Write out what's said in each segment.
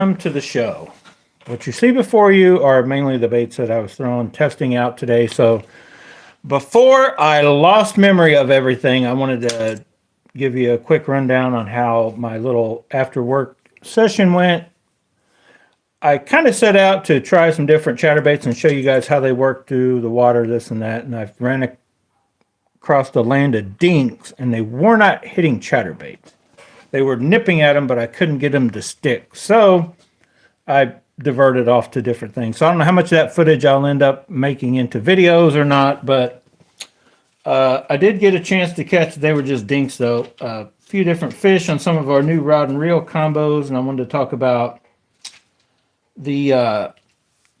Welcome to the show. What you see before you are mainly the baits that I was throwing, testing out today. So before I lost memory of everything, I wanted to give you a quick rundown on how my little after work session went. I kind of set out to try some different chatterbaits and show you guys how they work through the water, this and that. And I ran across the land of dinks, and they were not hitting chatterbaits. They were nipping at them, but I couldn't get them to stick. So I diverted off to different things. So I don't know how much of that footage I'll end up making into videos or not, but I did get a chance to catch, they were just dinks though, a few different fish on some of our new rod and reel combos. And I wanted to talk about the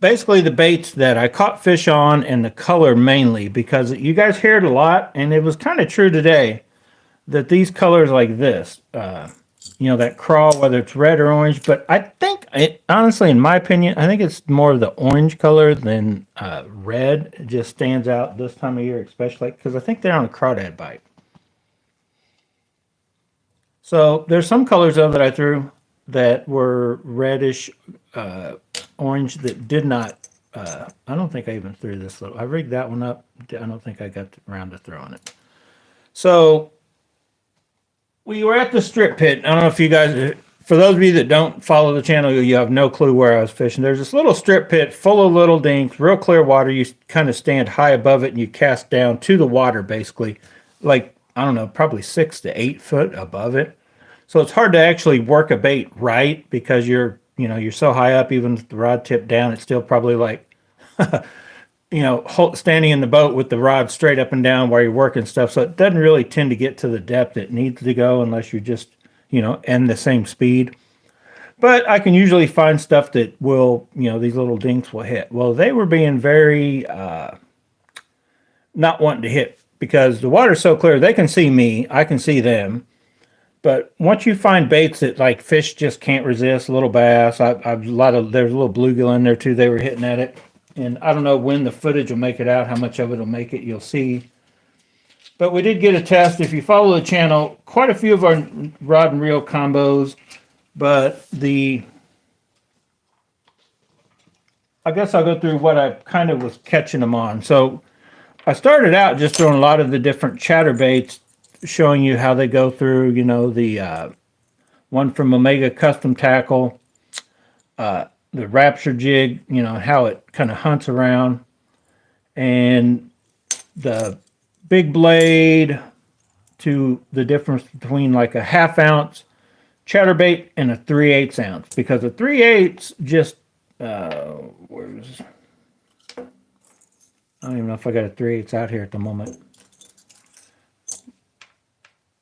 basically the baits that I caught fish on and the color mainly, because you guys hear it a lot, and it was kind of true today that these colors like this, that craw, whether it's red or orange, but I think honestly, in my opinion, I think it's more of the orange color than red. It just stands out this time of year, especially because I think they're on a crawdad bite. So there's some colors though that I threw that were reddish, orange that did not. I don't think I even threw this little. I rigged that one up. I don't think I got around to throwing it. So we were at the strip pit. I don't know if you guys, for those of you that don't follow the channel, you have no clue where I was fishing. There's this little strip pit full of little dinks, real clear water. You kind of stand high above it and you cast down to the water, basically, like, I don't know, probably 6 to 8 foot above it. So it's hard to actually work a bait right because you're so high up, even with the rod tip down, it's still probably like, standing in the boat with the rod straight up and down while you're working stuff. So it doesn't really tend to get to the depth it needs to go unless you just, end the same speed. But I can usually find stuff that will, these little dinks will hit. Well, they were being very not wanting to hit because the water's so clear. They can see me. I can see them. But once you find baits that like fish just can't resist, little bass, there's a little bluegill in there too. They were hitting at it. And I don't know when the footage will make it out, how much of it will make it, you'll see. But we did get a test. If you follow the channel, quite a few of our rod and reel combos, but I guess I'll go through what I kind of was catching them on. So I started out just throwing a lot of the different chatterbaits, showing you how they go through, the one from Omega Custom Tackle, the Rapture jig, how it kind of hunts around, and the big blade to the difference between like a 1/2 ounce chatterbait and a 3/8 ounce, because a 3/8 just, I don't even know if I got a 3/8 out here at the moment.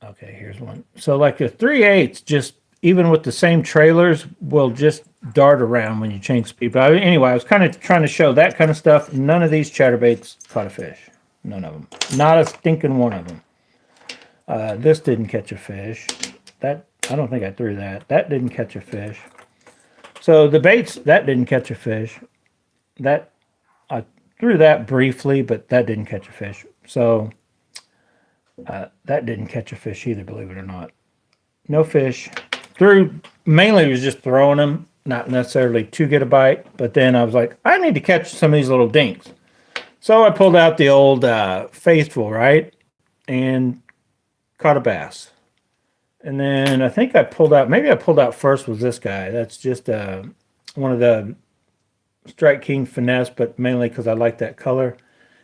Okay, here's one. So like a 3/8, just even with the same trailers, will just dart around when you change speed. But anyway, I was kind of trying to show that kind of stuff. None of these chatterbaits caught a fish. None of them. Not a stinking one of them. This didn't catch a fish. That, I don't think I threw that. That didn't catch a fish. So the baits, that didn't catch a fish. That, I threw that briefly, but that didn't catch a fish. So that didn't catch a fish either, believe it or not. No fish. Mainly was just throwing them, not necessarily to get a bite. But then I was like, I need to catch some of these little dinks. So I pulled out the old Faithful, right? And caught a bass. And then I think maybe I pulled out first was this guy. That's just one of the Strike King Finesse, but mainly because I like that color.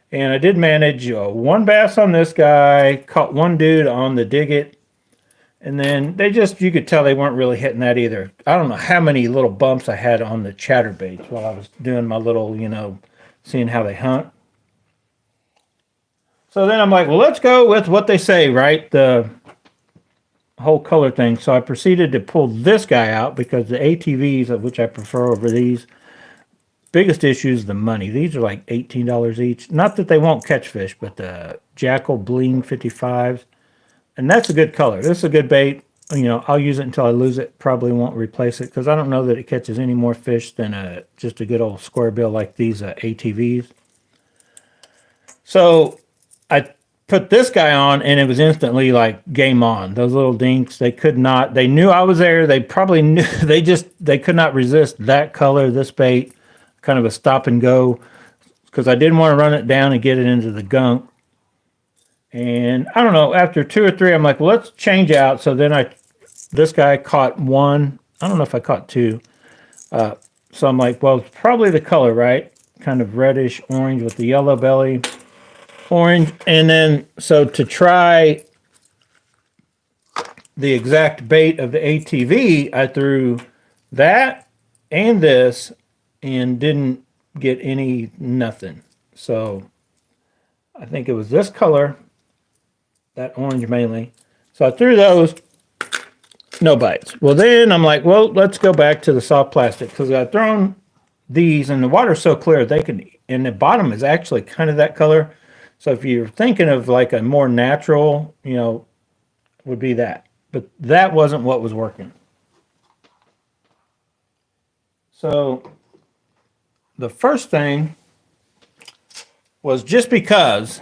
And I did manage one bass on this guy, caught one dude on the Dig It, and then you could tell they weren't really hitting that either. I don't know how many little bumps I had on the chatterbaits while I was doing my little, seeing how they hunt. So then I'm like, well, let's go with what they say, right? The whole color thing. So I proceeded to pull this guy out because the ATVs, of which I prefer over these, biggest issue is the money. These are like $18 each. Not that they won't catch fish, but the Jackall Bling 55s. And that's a good color. This is a good bait. I'll use it until I lose it. Probably won't replace it because I don't know that it catches any more fish than just a good old square bill like these ATVs. So I put this guy on, and it was instantly like game on. Those little dinks, they could not, they knew I was there. They probably knew, they could not resist that color, this bait, kind of a stop and go, because I didn't want to run it down and get it into the gunk. And I don't know, after 2 or 3, I'm like, well, let's change out. So then this guy caught 1. I don't know if I caught 2. So I'm like, well, it's probably the color, right? Kind of reddish orange with the yellow belly. Orange. And then, so to try the exact bait of the ATV, I threw that and this and didn't get nothing. So I think it was this color, that orange mainly. So I threw those, no bites. Well, then I'm like, well, let's go back to the soft plastic, because I've thrown these and the water's so clear they can, and the bottom is actually kind of that color. So if you're thinking of like a more natural, would be that. But that wasn't what was working. So the first thing was, just because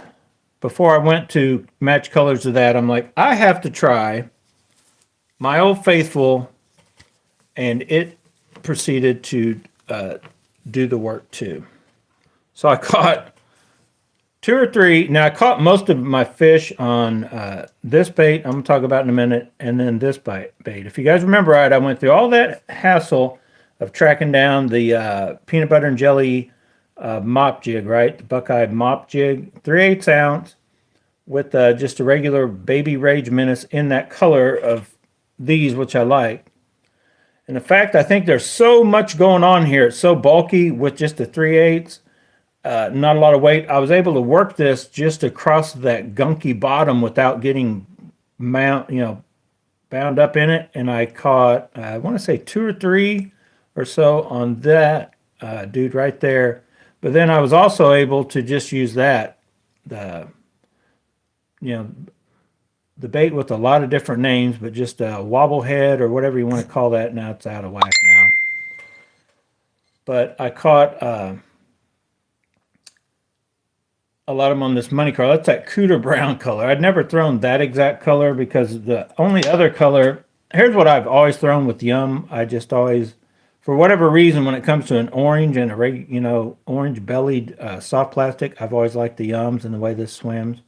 before I went to match colors to that, I'm like, I have to try my Old Faithful, and it proceeded to do the work too. So I caught 2 or 3. Now I caught most of my fish on this bait I'm going to talk about in a minute, and then this bait. If you guys remember right, I went through all that hassle of tracking down the peanut butter and jelly mop jig, right? The Buckeye mop jig, 3/8 ounce, with just a regular Baby Rage Menace in that color of these, which I like. And in fact, I think there's so much going on here. It's so bulky with just the 3/8, not a lot of weight. I was able to work this just across that gunky bottom without getting bound up in it. And I caught, I want to say 2 or 3 or so on that dude right there. But then I was also able to just use that, the bait with a lot of different names, but just a wobblehead or whatever you want to call that. Now it's out of whack now. But I caught a lot of them on this money craw. That's that Cooter brown color. I'd never thrown that exact color, because the only other color, here's what I've always thrown with Yum. I just always, for whatever reason, when it comes to an orange and a orange bellied soft plastic, I've always liked the Yums and the way this swims.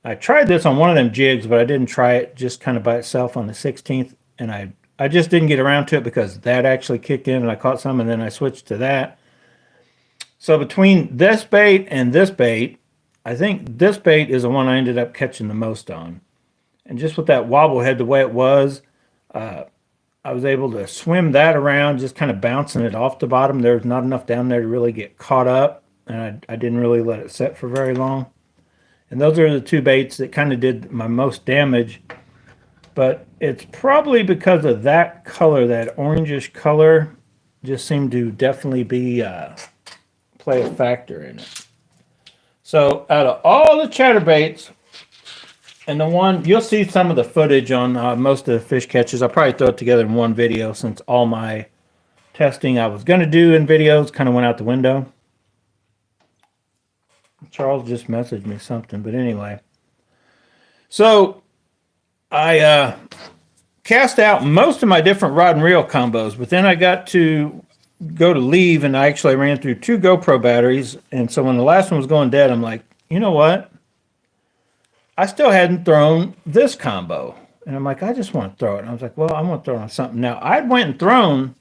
I tried this on one of them jigs, but I didn't try it just kind of by itself on the 16th. And I just didn't get around to it, because that actually kicked in and I caught some, and then I switched to that. So between this bait and this bait, I think this bait is the one I ended up catching the most on. And just with that wobble head, the way it was, I was able to swim that around, just kind of bouncing it off the bottom. There's not enough down there to really get caught up, and I didn't really let it set for very long. And those are the 2 baits that kind of did my most damage. But it's probably because of that color, that orangish color, just seemed to definitely be play a factor in it. So out of all the chatterbaits, and the one, you'll see some of the footage on most of the fish catches. I'll probably throw it together in one video, since all my testing I was going to do in videos kind of went out the window. Charles just messaged me something, but anyway. So I cast out most of my different rod and reel combos, but then I got to go to leave, and I actually ran through 2 GoPro batteries. And so when the last one was going dead, I'm like, you know what? I still hadn't thrown this combo. And I'm like, I just want to throw it. And I was like, well, I'm going to throw it on something. Now, I went and thrown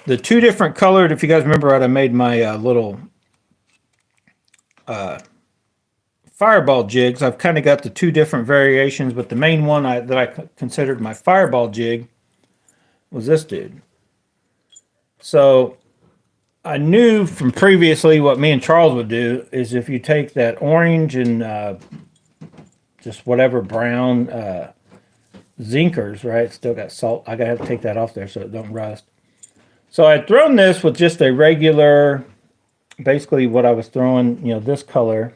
the 2 different colored, if you guys remember right, I made my little fireball jigs. I've kind of got the 2 different variations, but the main one that I considered my fireball jig was this dude. So I knew from previously what me and Charles would do is, if you take that orange and just whatever brown zinkers, right? Still got salt. I gotta have to take that off there so it don't rust. So I'd thrown this with just a regular, basically what I was throwing, this color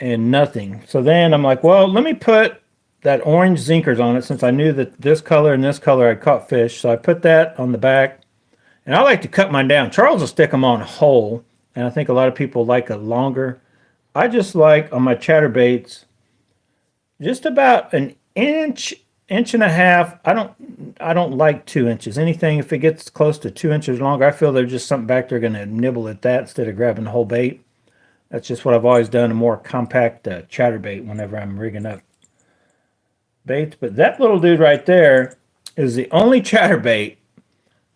and nothing. So then I'm like, well, let me put that orange zinkers on it, since I knew that this color and this color I caught fish. So I put that on the back, and I like to cut mine down. Charles will stick them on whole, and I think a lot of people like a longer I just like on my chatterbaits just about an inch, inch and a half. I don't like 2 inches. Anything if it gets close to 2 inches longer, I feel there's just something back there going to nibble at that instead of grabbing the whole bait. That's just what I've always done, a more compact chatterbait whenever I'm rigging up baits. But that little dude right there is the only chatterbait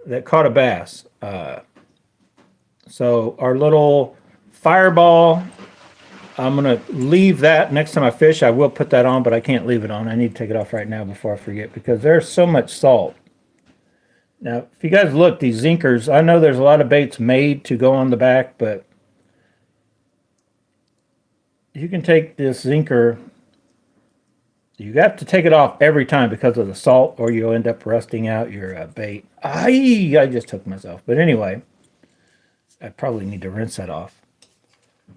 that caught a bass. So our little fireball, I'm going to leave that next time I fish. I will put that on, but I can't leave it on. I need to take it off right now before I forget because there's so much salt. Now, if you guys look, these zinkers, I know there's a lot of baits made to go on the back, but you can take this zinker. You got to take it off every time because of the salt, or you'll end up rusting out your bait. I just took myself. But anyway, I probably need to rinse that off.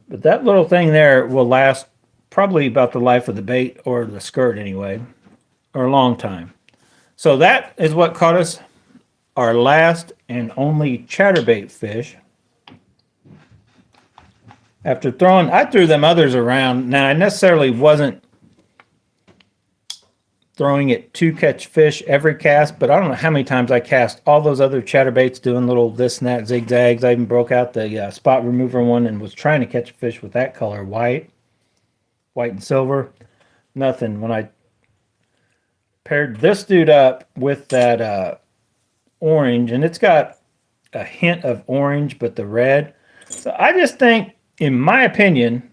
But that little thing there will last probably about the life of the bait, or the skirt anyway, or a long time. So that is what caught us our last and only chatterbait fish. After I threw them others around. Now, I necessarily wasn't throwing it to catch fish every cast, but I don't know how many times I cast all those other chatterbaits doing little this and that zigzags. I even broke out the spot remover one and was trying to catch a fish with that color, white and silver. Nothing. When I paired this dude up with that orange, and it's got a hint of orange, but the red. So I just think, in my opinion,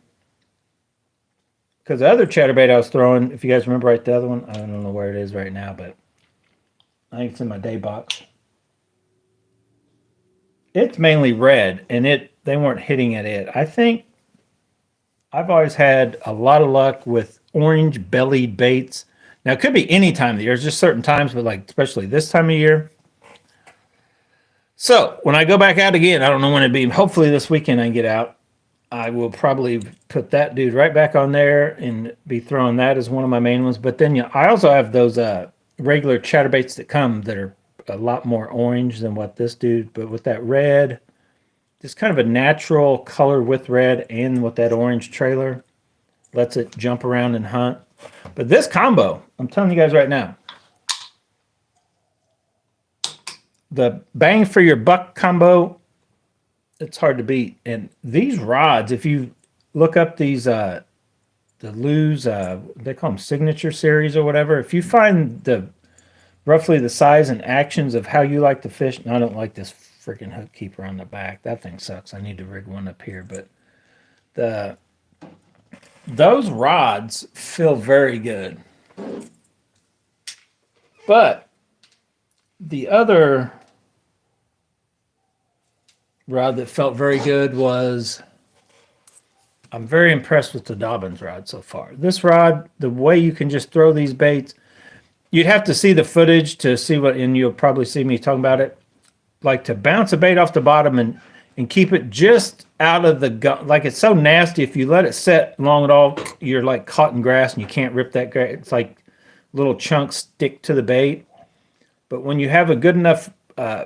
because the other chatterbait I was throwing, if you guys remember right, the other one, I don't know where it is right now, but I think it's in my day box. It's mainly red, and they weren't hitting at it. I think I've always had a lot of luck with orange-bellied baits. Now, it could be any time of the year. There's just certain times, but like especially this time of year. So, when I go back out again, I don't know when it'd be. Hopefully this weekend I can get out. I will probably put that dude right back on there and be throwing that as one of my main ones. But then I also have those regular chatterbaits that come that are a lot more orange than what this dude. But with that red, just kind of a natural color with red and with that orange trailer, lets it jump around and hunt. But this combo, I'm telling you guys right now, the bang for your buck combo, it's hard to beat. And these rods, if you look up these the Lew's, they call them signature series or whatever, if you find roughly the size and actions of how you like to fish, and I don't like this freaking hook keeper on the back. That thing sucks. I need to rig one up here. But those rods feel very good. But the other rod that felt very good was, I'm very impressed with the Dobbins rod so far. This rod, the way you can just throw these baits, you'd have to see the footage to see what, and you'll probably see me talking about it, like to bounce a bait off the bottom and keep it just out of the gun. Like, it's so nasty. If you let it set long at all, you're like caught in grass and you can't rip that grass. It's like little chunks stick to the bait. But when you have a good enough,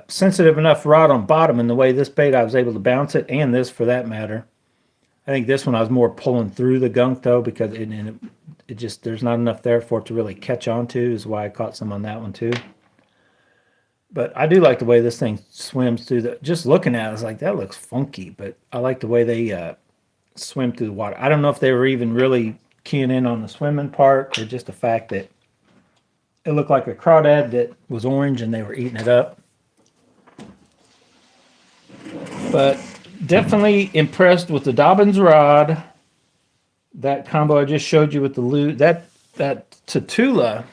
sensitive enough rod on bottom, and the way this bait, I was able to bounce it, and this for that matter. I think this one I was more pulling through the gunk though, because it just, there's not enough there for it to really catch on to, is why I caught some on that one too. But I do like the way this thing swims through just looking at it, it's like, that looks funky, but I like the way they swim through the water. I don't know if they were even really keying in on the swimming part, or just the fact that it looked like a crawdad that was orange and they were eating it up. But definitely impressed with the Dobbins rod. That combo I just showed you with the Lew's, that Tatula.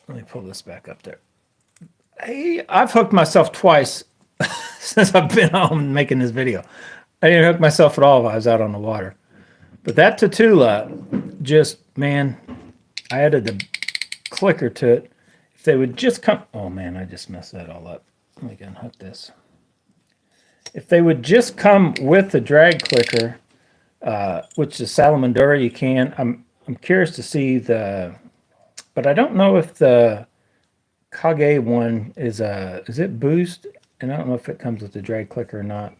Let me pull this back up there. Hey, I've hooked myself twice since I've been home making this video. I didn't hook myself at all while I was out on the water. But that Tatula, just, man, I added the clicker to it. If they would just come, oh man, I just messed that all up. Let me unhook this. If they would just come with the drag clicker, which is Salamandura, you can. I'm curious to see but I don't know if the Kage one is it boost, and I don't know if it comes with the drag clicker or not.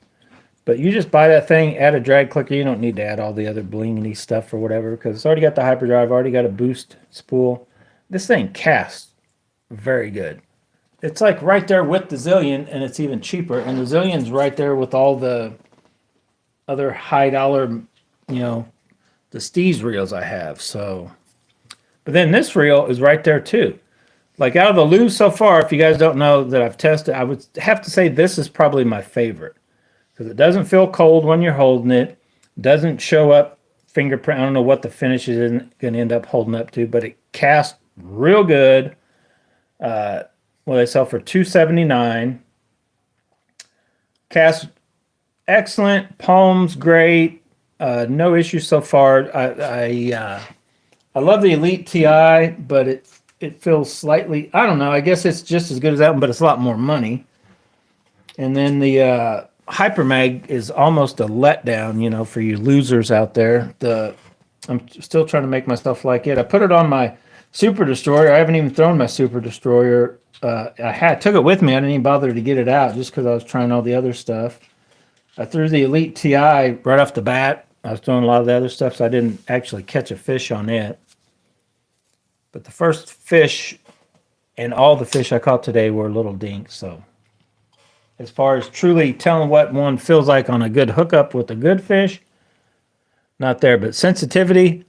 But you just buy that thing, add a drag clicker. You don't need to add all the other blingy stuff or whatever because it's already got the hyperdrive, already got a boost spool. This thing casts very good. It's like right there with the Zillion, and it's even cheaper. And the Zillion's right there with all the other high dollar, the Steez reels I have. So, but then this reel is right there too. Like out of the lures so far, if you guys don't know that I've tested, I would have to say this is probably my favorite because it doesn't feel cold when you're holding it. Doesn't show up fingerprint. I don't know what the finish is going to end up holding up to, but it casts real good. They sell for $279. Cast excellent. Palms great. No issues so far. I love the Elite TI, but it feels slightly, I don't know, I guess it's just as good as that one, but it's a lot more money. And then the Hypermag is almost a letdown, for you losers out there. I'm still trying to make myself like it. I put it on my Super Destroyer. I haven't even thrown my Super Destroyer. I took it with me. I didn't even bother to get it out just because I was trying all the other stuff. I threw the Elite TI right off the bat. I was throwing a lot of the other stuff, so I didn't actually catch a fish on it. But the first fish and all the fish I caught today were little dinks. So as far as truly telling what one feels like on a good hookup with a good fish, not there. But sensitivity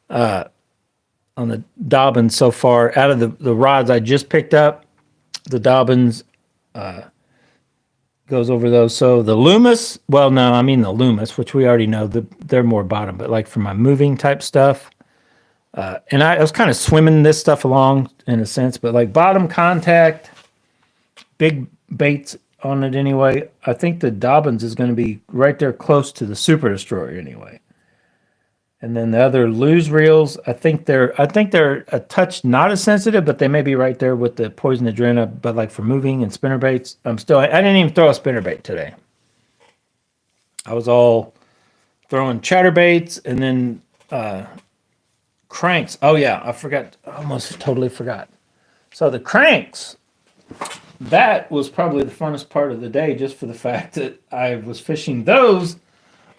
on the Dobbins so far, out of the rods I just picked up, the Dobbins goes over those. So the Loomis, the Loomis, which we already know, they're more bottom. But like for my moving type stuff, and I was kind of swimming this stuff along in a sense, but like bottom contact, big baits on it anyway. I think the Dobbins is going to be right there close to the Super Destroyer anyway. And then the other lose reels, I think they're a touch not as sensitive, but they may be right there with the Poison Adrena. But like for moving and spinner baits, I didn't even throw a spinner bait today. I was all throwing chatterbaits and then cranks. Oh yeah, I forgot. I almost totally forgot. So the cranks, that was probably the funnest part of the day, just for the fact that I was fishing those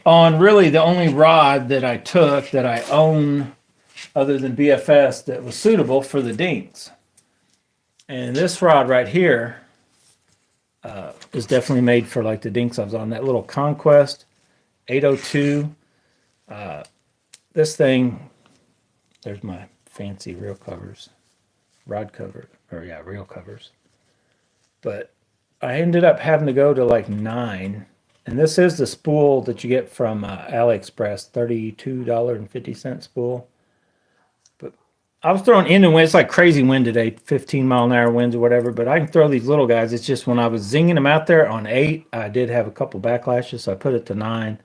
on really the only rod that I took that I own other than BFS that was suitable for the dinks. And this rod right here is definitely made for like the dinks I was on. That little Conquest 802. This thing, there's my fancy reel covers, reel covers. But I ended up having to go to like 9. And this is the spool that you get from AliExpress, $32.50 spool. But I was throwing in and wind. It's like crazy wind today, 15-mile-an-hour winds or whatever. But I can throw these little guys. It's just when I was zinging them out there on 8, I did have a couple backlashes, so I put it to 9.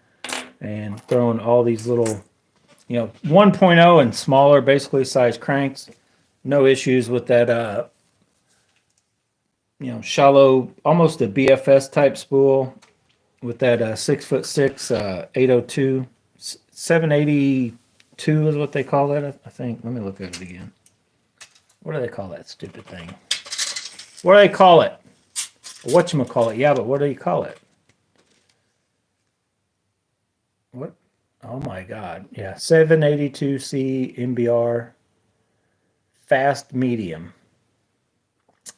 And throwing all these little, 1.0 and smaller, basically size cranks. No issues with that, shallow, almost a BFS type spool. With that 6'6" 802, 782 is what they call that, I think. Let me look at it again. What do they call that stupid thing? What do they call it? Whatchamacallit? Yeah, but what do you call it? What? Oh my God! Yeah, 782C MBR, fast medium.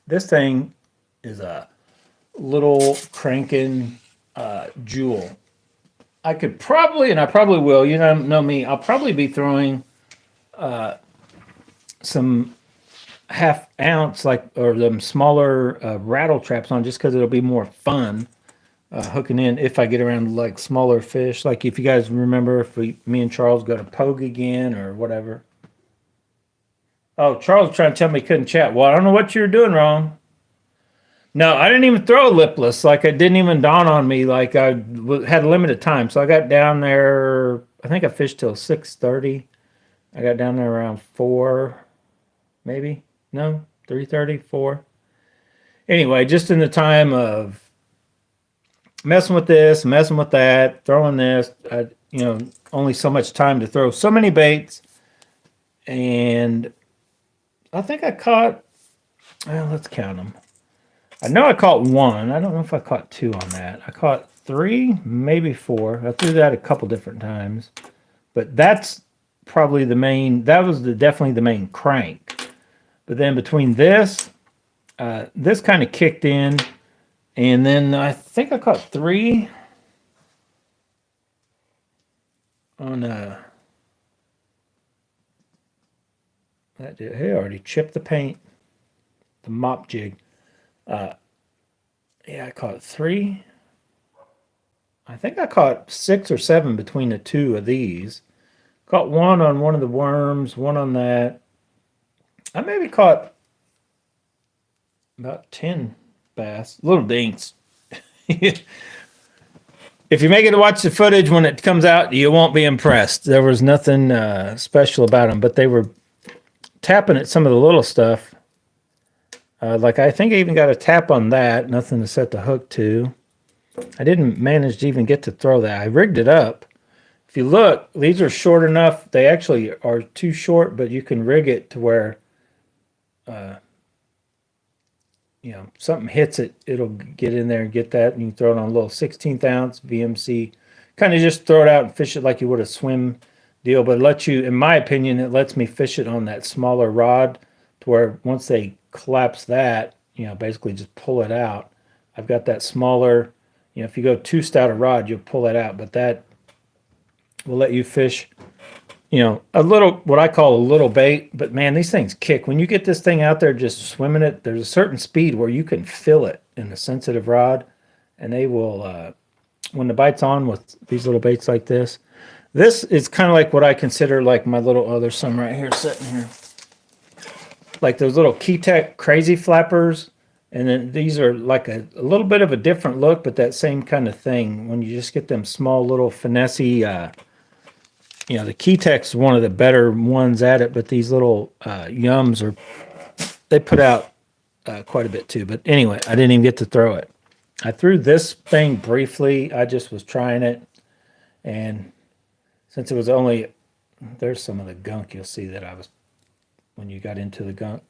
This thing is a little cranking jewel. I could probably, and I probably will, know me, I'll probably be throwing some half ounce or them smaller rattle traps on just because it'll be more fun hooking in if I get around like smaller fish. Like if you guys remember, me and Charles go to Pogue again or whatever. Oh, Charles was trying to tell me he couldn't chat. Well, I don't know what you were doing wrong. No, I didn't even throw a lipless. Like, it didn't even dawn on me. Like, I had a limited time. So I got down there. I think I fished till 6:30. I got down there around 4, maybe. No, 3:30, 4. Anyway, just in the time of messing with this, messing with that, throwing this. Only so much time to throw so many baits. And I think I caught, let's count them. I know I caught 1. I don't know if I caught 2 on that. I caught 3, maybe 4. I threw that a couple different times, but that's probably the main. That was definitely the main crank. But then between this, this kind of kicked in, and then I think I caught 3 on that did. Hey, I already chipped the paint, the mop jig. Yeah, I caught 3. I think I caught 6 or 7 between the 2 of these. Caught 1 on one of the worms, 1 on that. I maybe caught about 10 bass, little dinks. If you make it to watch the footage when it comes out, you won't be impressed. There was nothing special about them, but they were tapping at some of the little stuff. Like I think I even got a tap on that. Nothing to set the hook to. I didn't manage to even get to throw that. I rigged it up. If you look, these are short enough. They actually are too short, but you can rig it to where, you know, something hits it, it'll get in there and get that, and you can throw it on a little 16th ounce VMC. Kind of just throw it out and fish it like you would a swim deal, but it lets you, in my opinion, it lets me fish it on that smaller rod to where once they collapse that, you know, basically just pull it out. I've got that smaller, you know, if you go too stout a rod, you'll pull it out, but that will let you fish, you know, a little, what I call a little bait. But man, these things kick. When you get this thing out there just swimming it, there's a certain speed where you can feel it in a sensitive rod, and they will, when the bite's on with these little baits like this is kind of like what I consider like my little, oh, there's some right here sitting here. Like those little Keytech crazy flappers. And then these are like a little bit of a different look, but that same kind of thing. When you just get them small little finessey, you know, the Keytech's one of the better ones at it, but these little Yums they put out quite a bit too. But anyway, I didn't even get to throw it. I threw this thing briefly. I just was trying it. And since it was only, there's some of the gunk you'll see that I was, when you got into the gunk.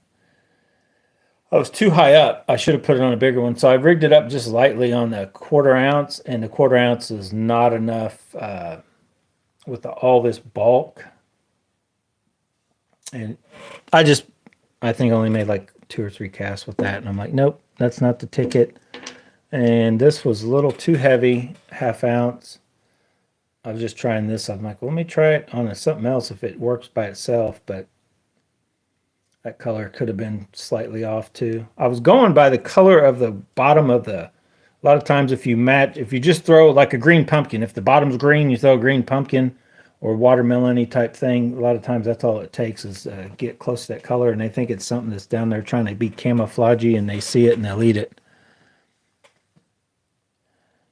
I was too high up. I should have put it on a bigger one. So I rigged it up just lightly on the 1/4 ounce, and the 1/4 ounce is not enough with all this bulk. And I think only made like 2 or 3 casts with that. And I'm like, nope, that's not the ticket. And this was a little too heavy, 1/2 ounce. I was just trying this. I'm like, well, let me try it on something else if it works by itself. But that color could have been slightly off too. I was going by the color of the bottom of the, a lot of times if you just throw like a green pumpkin, if the bottom's green, you throw a green pumpkin or watermelon-y type thing. A lot of times that's all it takes is get close to that color, and they think it's something that's down there trying to be camouflagey, and they see it and they'll eat it.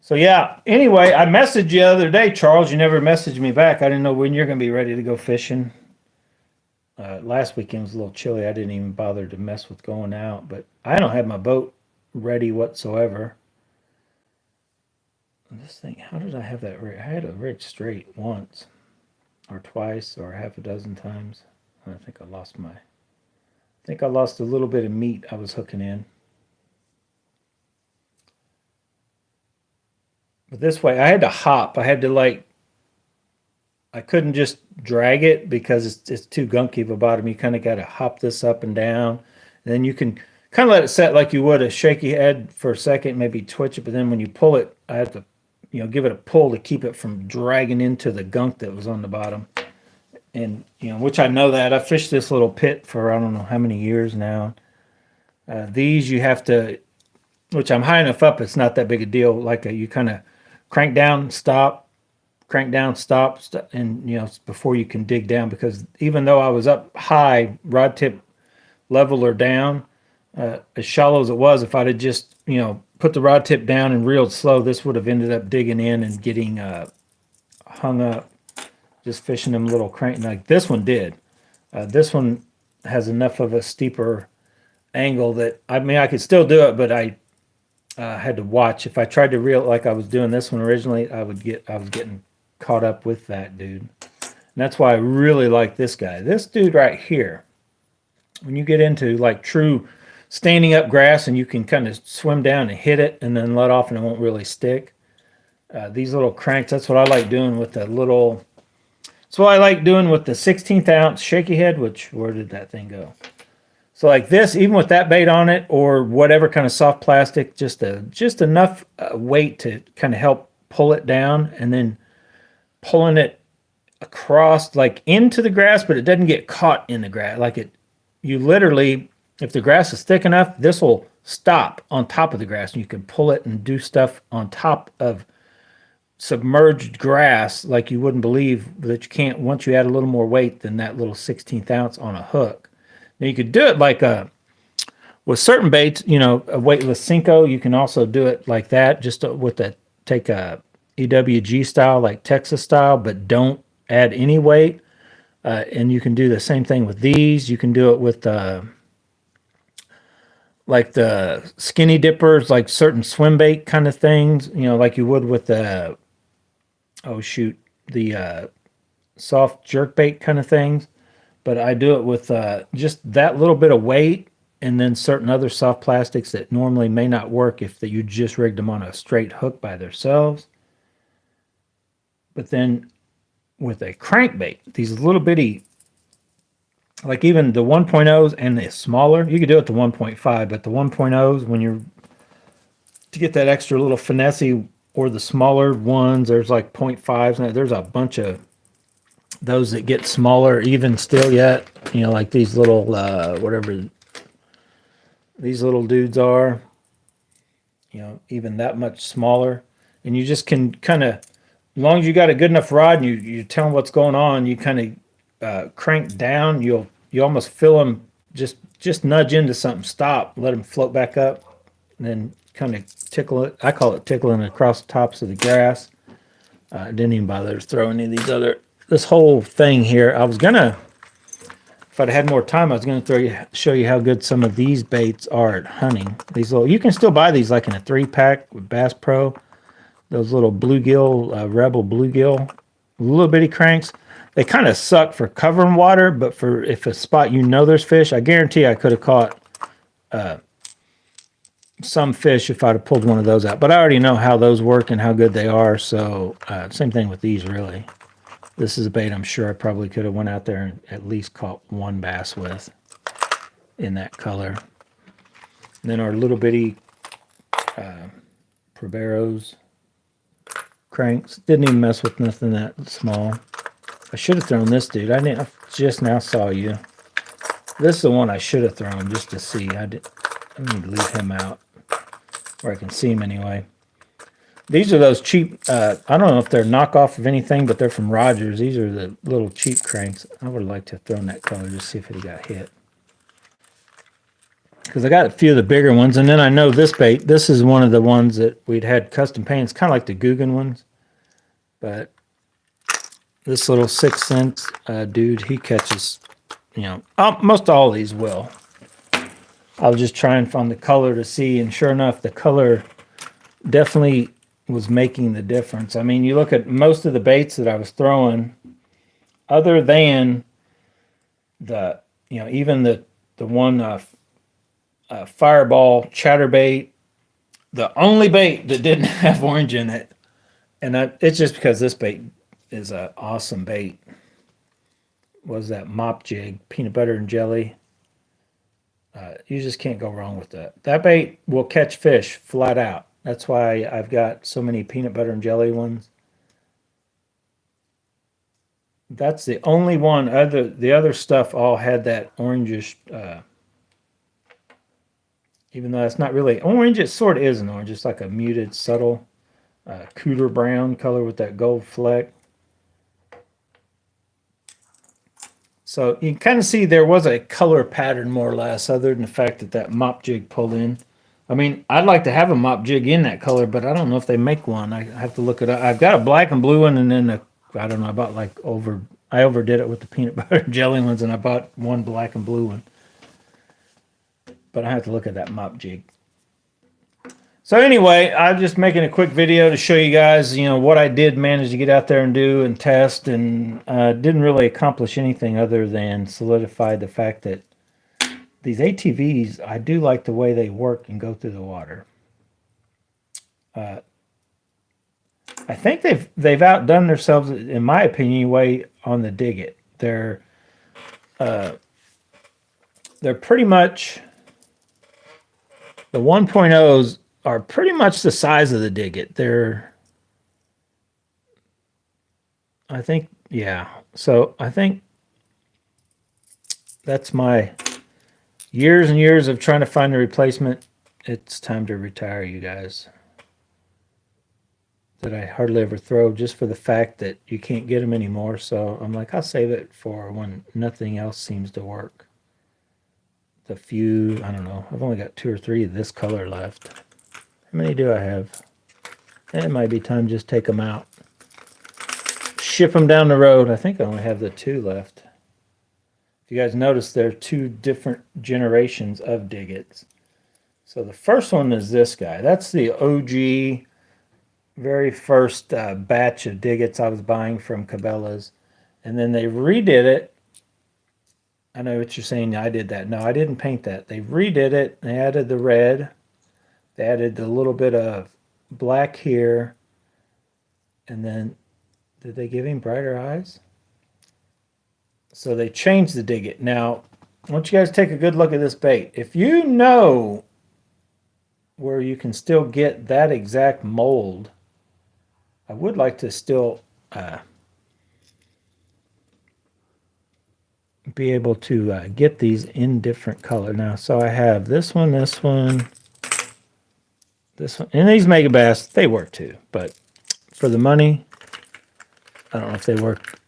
So yeah, anyway, I messaged you the other day, Charles. You never messaged me back. I didn't know when you're going to be ready to go fishing. Last weekend was a little chilly. I didn't even bother to mess with going out, but I don't have my boat ready whatsoever. This thing, how did I have that rig? I had a rig straight once or twice or 6 times. I think I lost a little bit of meat I was hooking in. But this way, I had to hop. I had to I couldn't just drag it because it's too gunky of a bottom. You kind of got to hop this up and down. And then you can kind of let it set like you would a shaky head for a second, maybe twitch it. But then when you pull it, I have to, you know, give it a pull to keep it from dragging into the gunk that was on the bottom. And, you know, which I know that. I fished this little pit for I don't know how many years now. These you have to, which I'm high enough up, it's not that big a deal. Like you kind of crank down, stop, crank down, stop, and, you know, before you can dig down, because even though I was up high, rod tip level or down, as shallow as it was, if I'd have just, you know, put the rod tip down and reeled slow, this would have ended up digging in and getting hung up, just fishing them little crank, like this one did. This one has enough of a steeper angle that, I mean, I could still do it, but I had to watch. If I tried to reel it like I was doing this one originally, I was getting caught up with that dude. And that's why I really like this guy. This dude right here, when you get into like true standing up grass and you can kind of swim down and hit it and then let off and it won't really stick. These little cranks, that's what I like doing with the little, that's what I like doing with the 16th ounce shaky head, which, where did that thing go? So like this, even with that bait on it or whatever kind of soft plastic, just enough weight to kind of help pull it down, and then pulling it across like into the grass, but it doesn't get caught in the grass. Like you literally, if the grass is thick enough, this will stop on top of the grass, and you can pull it and do stuff on top of submerged grass like you wouldn't believe that you can't once you add a little more weight than that little 16th ounce on a hook. Now you could do it like with certain baits, you know, a weightless Cinco. You can also do it like that, just with take a EWG style, like Texas style, but don't add any weight. And you can do the same thing with these. You can do it with like the skinny dippers, like certain swim bait kind of things, you know, like you would with the soft jerk bait kind of things. But I do it with just that little bit of weight, and then certain other soft plastics that normally may not work if you just rigged them on a straight hook by themselves. But then with a crankbait, these little bitty, like even the 1.0s and the smaller, you could do it to 1.5, but the 1.0s, when you're to get that extra little finessey, or the smaller ones, there's like 0.5s, and there's a bunch of those that get smaller even still yet, you know, like these little whatever these little dudes are, you know, even that much smaller. And you just can kind of, as long as you got a good enough rod and you tell them what's going on, you kind of crank down, you almost feel them just nudge into something, stop, let them float back up, and then kind of tickle it. I call it tickling across the tops of the grass. I didn't even bother to throw any of these other, this whole thing here. I was gonna, if I'd had more time, I was gonna show you how good some of these baits are at hunting. These little, you can still buy these like in a 3-pack with Bass Pro. Those little bluegill, Rebel bluegill, little bitty cranks. They kind of suck for covering water, but for if a spot you know there's fish, I guarantee I could have caught some fish if I'd have pulled one of those out. But I already know how those work and how good they are. So same thing with these, really. This is a bait I'm sure I probably could have went out there and at least caught one bass with in that color. And then our little bitty Proveros cranks. Didn't even mess with nothing that small. I should have thrown this dude. I just now saw you. This is the one I should have thrown just to see. I need to leave him out where I can see him anyway. These are those cheap, I don't know if they're knockoff of anything, but they're from Rogers. These are the little cheap cranks. I would like to have thrown that color just to see if it got hit. Because I got a few of the bigger ones, and then I know this bait. This is one of the ones that we'd had custom painted. It's kind of like the Guggen ones. But this little 6 cents dude, he catches, you know, most all of these will. I was just trying to find the color to see, and sure enough, the color definitely was making the difference. I mean, you look at most of the baits that I was throwing, other than the, you know, even the one Fireball Chatterbait, the only bait that didn't have orange in it, and it's just because this bait is an awesome bait, was that mop jig, peanut butter and jelly. You just can't go wrong with that. That bait will catch fish flat out. That's why I've got so many peanut butter and jelly ones. That's the only one. The other stuff all had that orangish, even though that's not really orange, it sort of is an orange. It's like a muted, subtle Cooter brown color with that gold fleck. So you can kind of see there was a color pattern more or less, other than the fact that that mop jig pulled in. I mean, I'd like to have a mop jig in that color, but I don't know if they make one. I have to look it up. I've got a black and blue one, and then I don't know, I bought like I overdid it with the peanut butter and jelly ones, and I bought one black and blue one. But I have to look at that mop jig. So anyway, I'm just making a quick video to show you guys, you know, what I did manage to get out there and do and test, and didn't really accomplish anything other than solidify the fact that these ATVs, I do like the way they work and go through the water. I think they've outdone themselves, in my opinion, anyway, on the dig it. They're pretty much, the 1.0s are pretty much the size of the dig it. I think, yeah. So I think that's my years and years of trying to find a replacement. It's time to retire, you guys. That I hardly ever throw, just for the fact that you can't get them anymore. So I'm like, I'll save it for when nothing else seems to work. The few, I don't know, I've only got 2 or 3 of this color left. How many do I have? It might be time to just take them out. Ship them down the road. I think I only have the 2 left. If you guys notice, there are 2 different generations of Diggits. So the first one is this guy. That's the OG, very first batch of Diggits I was buying from Cabela's. And then they redid it. I know what you're saying. I did that. No, I didn't paint that. They redid it. They added the red. They added a little bit of black here. And then, did they give him brighter eyes? So they changed the dig it. Now, I want you guys to take a good look at this bait. If you know where you can still get that exact mold, I would like to still be able to get these in different color. Now, so I have this one, this one, this one. And these Mega Bass, they work too. But for the money, I don't know if they work,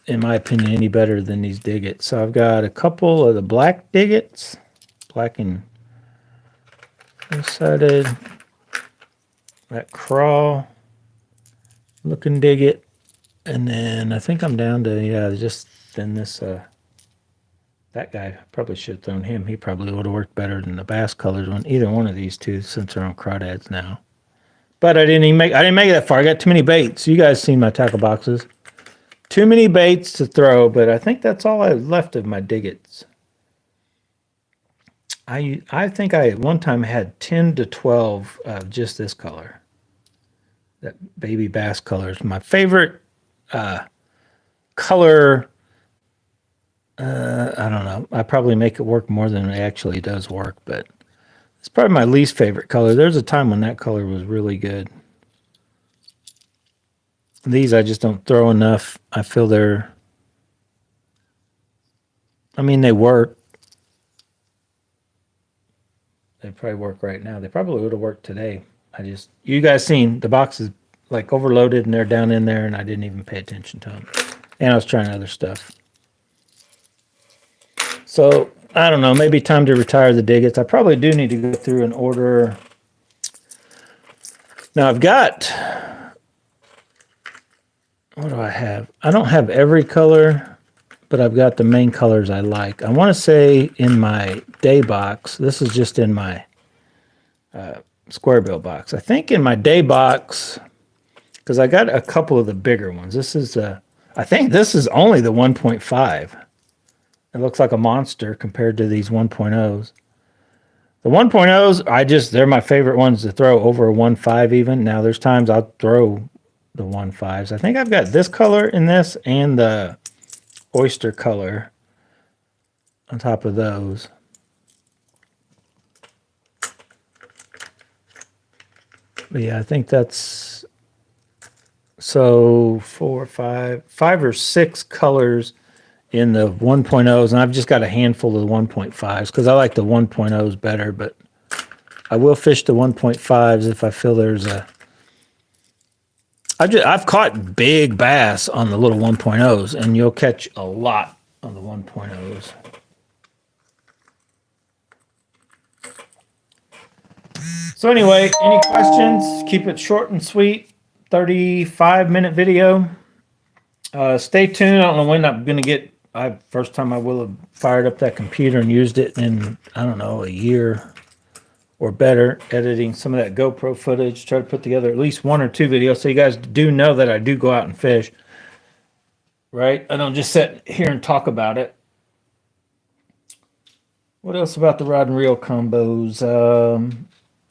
in my opinion, any better than these Diggits. So I've got a couple of the black Diggits, black and sided, that Craw looking Digit, and then I think I'm down to, just then this, that guy, probably should have thrown him. He probably would have worked better than the Bass Colors one, either one of these 2, since they're on crawdads now. But I didn't make it that far. I got too many baits. You guys seen my tackle boxes. Too many baits to throw, but I think that's all I have left of my Diggits. I think I at one time had 10 to 12 of just this color. That baby bass color is my favorite color. I don't know. I probably make it work more than it actually does work, but it's probably my least favorite color. There's a time when that color was really good. These I just don't throw enough. I feel they're, I mean, they work. They probably work right now. They probably would have worked today. You guys seen the box is like overloaded and they're down in there and I didn't even pay attention to them. And I was trying other stuff. So, I don't know, maybe time to retire the Diggits. I probably do need to go through and order. Now I've got, what do I have? I don't have every color, but I've got the main colors I like. I want to say in my day box, this is just in my squarebill box. I think in my day box, because I got a couple of the bigger ones. This is, I think this is only the 1.5. It looks like a monster compared to these 1.0s. The 1.0s, they're my favorite ones to throw over a 1.5 even. Now, there's times I'll throw the 1.5s. I think I've got this color in this and the oyster color on top of those. But yeah, I think that's, so 5 or 6 colors in the 1.0s, and I've just got a handful of the 1.5s because I like the 1.0s better, but I will fish the 1.5s if I feel there's a... I've caught big bass on the little 1.0s, and you'll catch a lot on the 1.0s. So anyway, any questions? Keep it short and sweet. 35-minute video. Stay tuned. I don't know when I'm going to get... first time I will have fired up that computer and used it in, I don't know, a year or better, editing some of that GoPro footage, try to put together at least 1 or 2 videos so you guys do know that I do go out and fish, right? I don't just sit here and talk about it. What else about the rod and reel combos?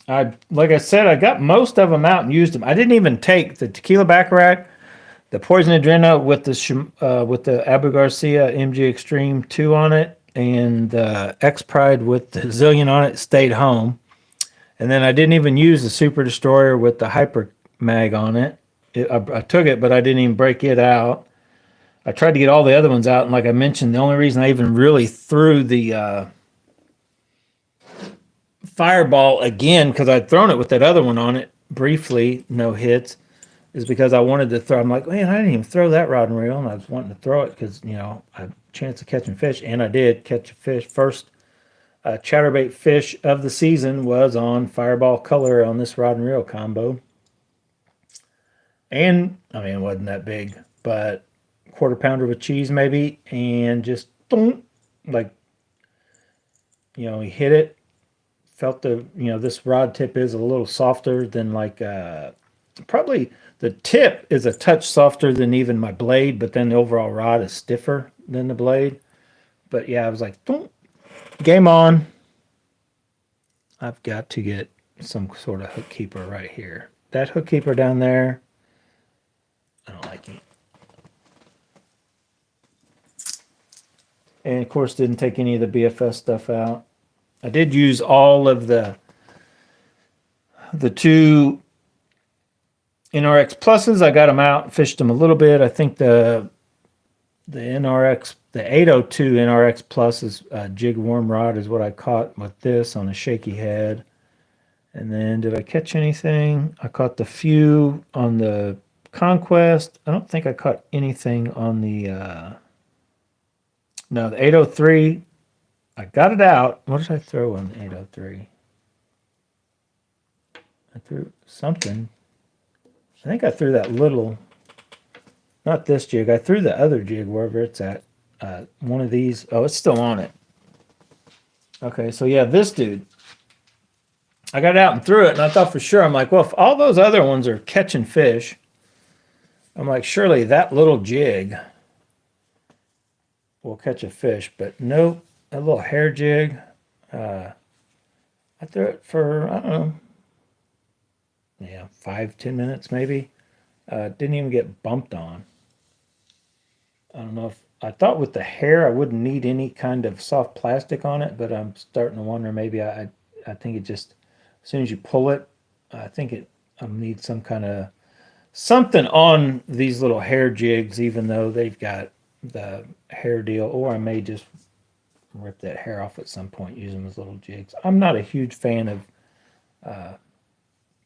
like I said, I got most of them out and used them. I didn't even take the tequila baccarat, the poison adrena with the Abu Garcia MG Extreme 2 on it, and the X Pride with the Zillion on it. Stayed home, and then I didn't even use the Super Destroyer with the Hyper Mag on it. I took it, but I didn't even break it out. I tried to get all the other ones out, and like I mentioned, the only reason I even really threw the Fireball again, because I'd thrown it with that other one on it briefly, no hits, is because I wanted to throw. I'm like, man, I didn't even throw that rod and reel, and I was wanting to throw it because, I had a chance of catching fish, and I did catch a fish. First chatterbait fish of the season was on Fireball Color on this rod and reel combo. And, I mean, it wasn't that big, but quarter pounder with cheese maybe, and just, like, he hit it. Felt this rod tip is a little softer than like probably the tip is a touch softer than even my blade, but then the overall rod is stiffer than the blade. But yeah, I was like, game on. I've got to get some sort of hook keeper right here. That hook keeper down there, I don't like it. And of course, didn't take any of the BFS stuff out. I did use all of the two NRX pluses. I got them out, fished them a little bit. I think the NRX, the 802 NRX plus is jig worm rod is what I caught with this on a shaky head. And then did I catch anything? I caught the few on the Conquest. I don't think I caught anything on the no, the 803. I got it out. What did I throw on the 803? I threw something. I think I threw that little, not this jig. I threw the other jig wherever it's at. One of these. Oh, it's still on it. Okay, so yeah, this dude. I got it out and threw it, and I thought for sure, I'm like, well, if all those other ones are catching fish, I'm like, surely that little jig will catch a fish. But nope. A little hair jig. I threw it for, I don't know, 5-10 minutes maybe. Didn't even get bumped on. I don't know if, I thought with the hair I wouldn't need any kind of soft plastic on it, but I'm starting to wonder maybe I think it just, as soon as you pull it, I think I need some kind of, something on these little hair jigs, even though they've got the hair deal, or I may just rip that hair off at some point using those little jigs. I'm not a huge fan of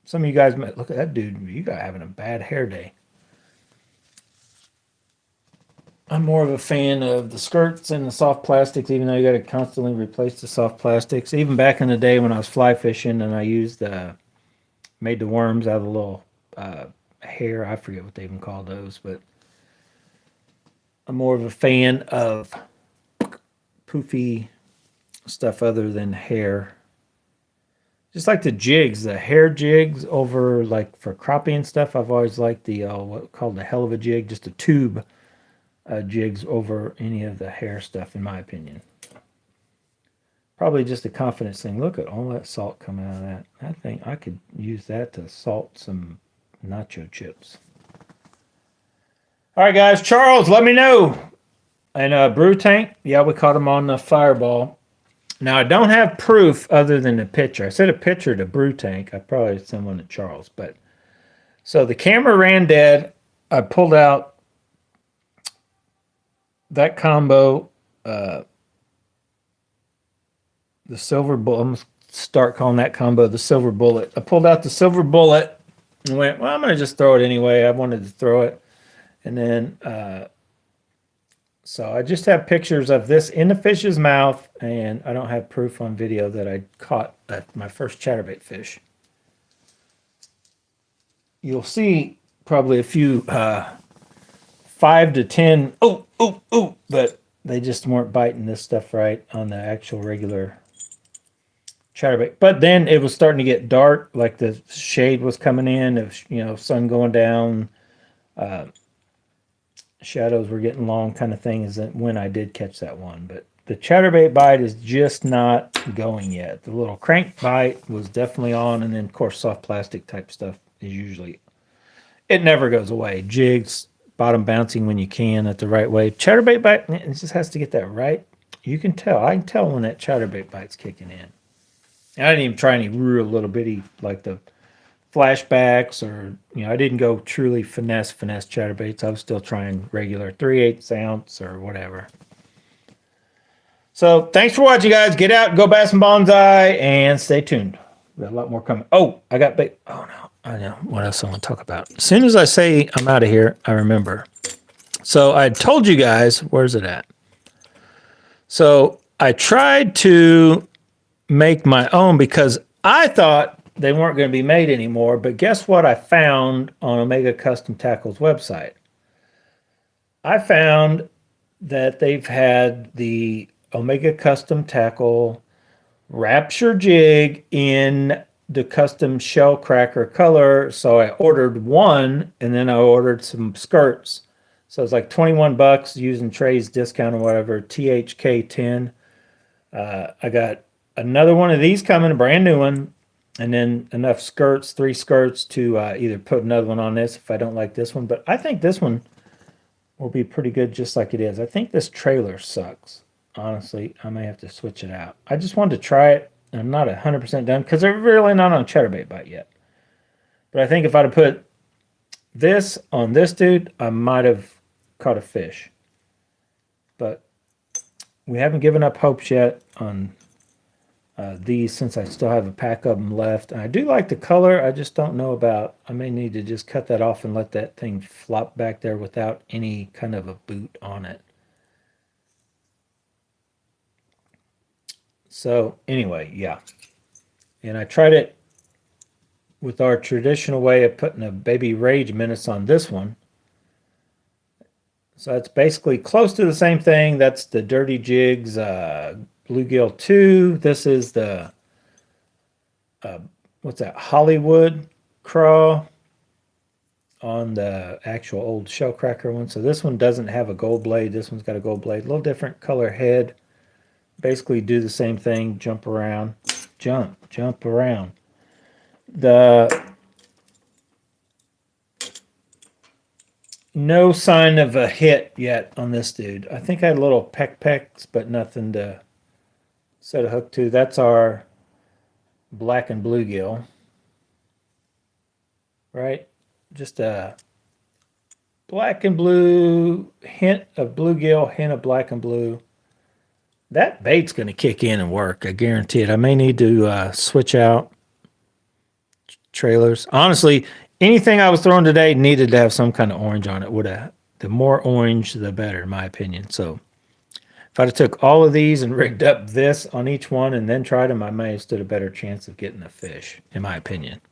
some of you guys might look at that dude, you got having a bad hair day. I'm more of a fan of the skirts and the soft plastics, even though you got to constantly replace the soft plastics. Even back in the day when I was fly fishing and I used made the worms out of the little hair, I forget what they even call those, but I'm more of a fan of poofy stuff other than hair. Just like the jigs, the hair jigs over like for crappie and stuff. I've always liked the what called the hell of a jig, just a tube jigs over any of the hair stuff, in my opinion. Probably just a confidence thing. Look at all that salt coming out of that. I think I could use that to salt some nacho chips. All right, guys. Charles, let me know. And brew tank, yeah, we caught him on the Fireball. Now, I don't have proof other than the picture. I sent a picture to brew tank. I probably sent one to Charles. But so the camera ran dead. I pulled out that combo, the silver bullet. I'm going to start calling that combo the silver bullet. I pulled out the silver bullet and went, well, I'm going to just throw it anyway. I wanted to throw it. And then, so I just have pictures of this in the fish's mouth, and I don't have proof on video that I caught my first chatterbait fish. You'll see probably a few 5 to 10, but they just weren't biting this stuff right on the actual regular chatterbait. But then it was starting to get dark, like the shade was coming in, of sun going down, shadows were getting long kind of thing, is that when I did catch that one. But the chatterbait bite is just not going yet. The little crank bite was definitely on, and then of course soft plastic type stuff is usually, it never goes away. Jigs, bottom bouncing when you can at the right way. Chatterbait bite, it just has to get that right. You can tell. I can tell when that chatterbait bite's kicking in. And I didn't even try any real little bitty like the flashbacks, or I didn't go truly finesse chatterbaits. I was still trying regular 3/8 ounce or whatever. So thanks for watching, guys. Get out, go bass and bonsai, and stay tuned. We got a lot more coming. Oh, I got bait. Oh no, I know what else I want to talk about. As soon as I say I'm out of here, I remember. So I told you guys, where's it at? So I tried to make my own because I thought they weren't going to be made anymore. But guess what I found on Omega Custom Tackle's website? I found that they've had the Omega Custom Tackle Rapture jig in the custom shell cracker color. So I ordered one, and then I ordered some skirts. So it's like 21 bucks using Trey's discount or whatever, THK 10. I got another one of these coming, a brand new one, and then enough skirts, 3 skirts to either put another one on this if I don't like this one. But I think this one will be pretty good just like it is. I think this trailer sucks. Honestly, I may have to switch it out. I just wanted to try it. I'm not 100% done because they're really not on chatterbait bite yet. But I think if I'd have put this on this dude, I might have caught a fish. But we haven't given up hopes yet on these, since I still have a pack of them left. And I do like the color. I just don't know about, I may need to just cut that off and let that thing flop back there without any kind of a boot on it. So anyway, yeah. And I tried it with our traditional way of putting a baby rage menace on this one. So that's basically close to the same thing. That's the Dirty Jigs Bluegill 2. This is the, what's that, Hollywood Craw on the actual old shell cracker one. So this one doesn't have a gold blade. This one's got a gold blade. A little different color head. Basically do the same thing, jump around, jump around. No sign of a hit yet on this dude. I think I had little pecks, but nothing to set a hook to. That's our black and bluegill, right? Just a black and blue, hint of bluegill, hint of black and blue. That bait's going to kick in and work. I guarantee it. I may need to switch out trailers. Honestly, anything I was throwing today needed to have some kind of orange on it. The more orange, the better, in my opinion. So if I'd have took all of these and rigged up this on each one and then tried them, I may have stood a better chance of getting a fish, in my opinion.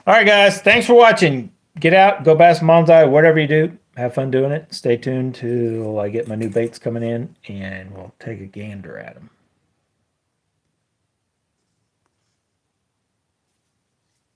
All right, guys. Thanks for watching. Get out, go bass bonsai, whatever you do. Have fun doing it. Stay tuned till I get my new baits coming in, and we'll take a gander at them.